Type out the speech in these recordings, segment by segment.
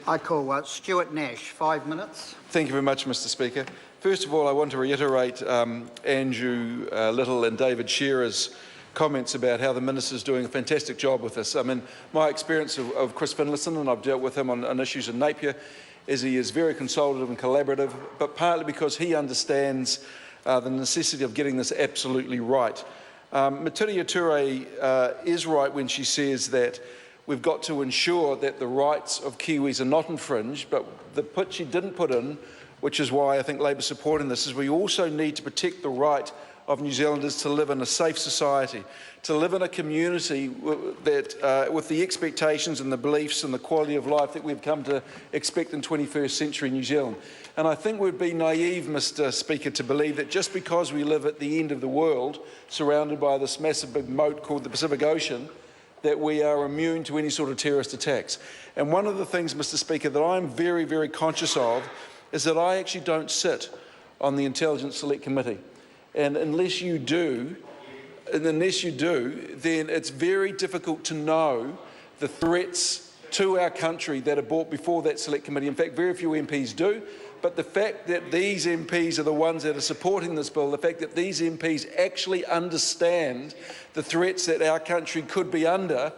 I call Stuart Nash, 5 minutes. Thank you very much, Mr Speaker. First of all, I want to reiterate Andrew Little and David Shearer's comments about how the Minister's doing a fantastic job with this. I mean, my experience of Chris Finlayson, and I've dealt with him on issues in Napier, is he is very consultative and collaborative, but partly because he understands the necessity of getting this absolutely right. Matiria Ture is right when she says that we've got to ensure that the rights of Kiwis are not infringed, but the put she didn't put in, which is why I think Labour's supporting this, is we also need to protect the right of New Zealanders to live in a safe society, to live in a community that, with the expectations and the beliefs and the quality of life that we've come to expect in 21st century New Zealand. And I think we'd be naive, Mr Speaker, to believe that just because we live at the end of the world, surrounded by this massive big moat called the Pacific Ocean, that we are immune to any sort of terrorist attacks. And one of the things, Mr Speaker, that I'm very, very conscious of is that I actually don't sit on the Intelligence Select Committee. And unless you do, then it's very difficult to know the threats to our country that are brought before that Select Committee. In fact, very few MPs do. But the fact that these MPs are the ones that are supporting this bill, the fact that these MPs actually understand the threats that our country could be under,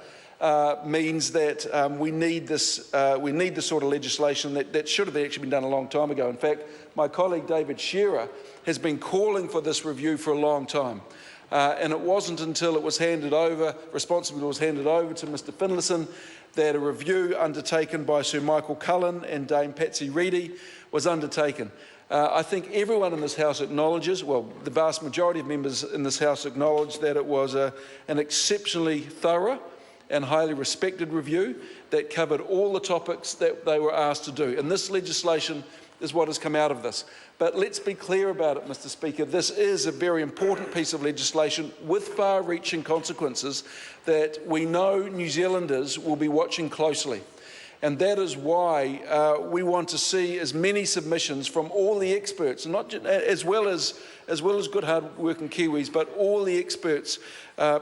means that we need this sort of legislation that should have actually been done a long time ago. In fact, my colleague David Shearer has been calling for this review for a long time. And it wasn't until it was handed over, responsibility was handed over to Mr Finlayson, that a review undertaken by Sir Michael Cullen and Dame Patsy Reedy was undertaken. I think everyone in this House acknowledges, well, the vast majority of members in this House acknowledge that it was an exceptionally thorough and highly respected review that covered all the topics that they were asked to do. And this legislation is what has come out of this. But let's be clear about it, Mr Speaker. This is a very important piece of legislation with far-reaching consequences that we know New Zealanders will be watching closely. And that is why we want to see as many submissions from all the experts, not just, as well as good hard-working Kiwis, but all the experts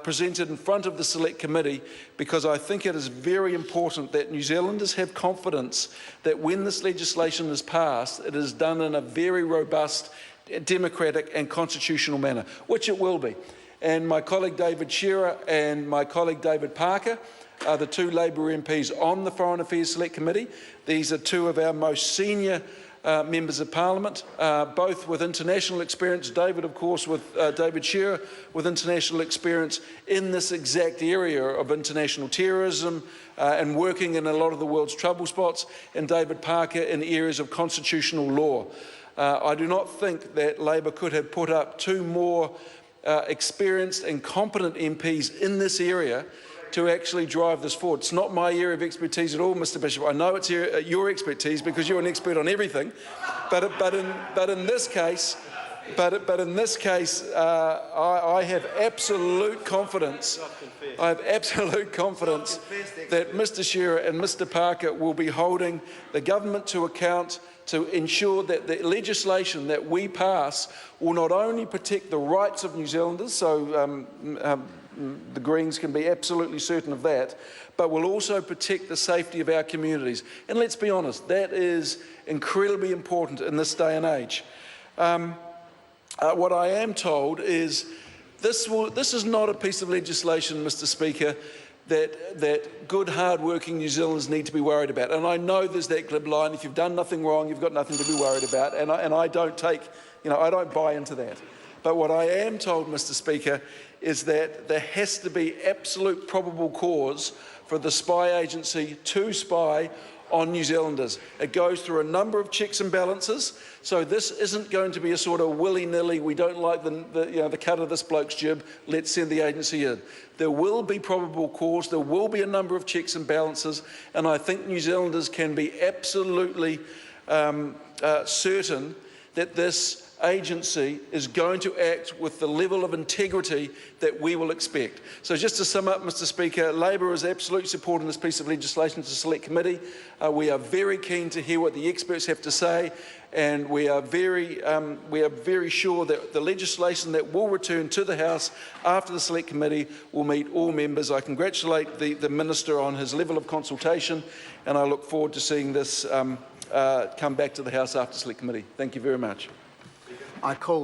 presented in front of the Select Committee, because I think it is very important that New Zealanders have confidence that when this legislation is passed, it is done in a very robust, democratic and constitutional manner, which it will be. And my colleague David Shearer and my colleague David Parker are the two Labour MPs on the Foreign Affairs Select Committee. These are two of our most senior members of Parliament, both with international experience. David, of course, with David Shearer, with international experience in this exact area of international terrorism and working in a lot of the world's trouble spots, and David Parker in areas of constitutional law. I do not think that Labour could have put up two more experienced and competent MPs in this area to actually drive this forward. It's not my area of expertise at all, Mr Bishop. I know it's your expertise because you're an expert on everything, but in this case, I have absolute confidence. I have absolute confidence that Mr Shearer and Mr Parker will be holding the government to account to ensure that the legislation that we pass will not only protect the rights of New Zealanders, so the Greens can be absolutely certain of that, but will also protect the safety of our communities. And let's be honest, that is incredibly important in this day and age. What I am told is this is not a piece of legislation, Mr Speaker, that good, hard-working New Zealanders need to be worried about. And I know there's that glib line, if you've done nothing wrong, you've got nothing to be worried about, and I don't take, I don't buy into that. But what I am told, Mr Speaker, is that there has to be absolute probable cause for the spy agency to spy on New Zealanders. It goes through a number of checks and balances, so this isn't going to be a sort of willy-nilly, we don't like the cut of this bloke's jib, let's send the agency in. There will be probable cause, there will be a number of checks and balances, and I think New Zealanders can be absolutely certain that this agency is going to act with the level of integrity that we will expect. So just to sum up, Mr Speaker, Labor is absolutely supporting this piece of legislation to Select Committee. We are very keen to hear what the experts have to say, and we are very sure that the legislation that will return to the House after the Select Committee will meet all members. I congratulate the Minister on his level of consultation, and I look forward to seeing this come back to the House after Select Committee. Thank you very much. I call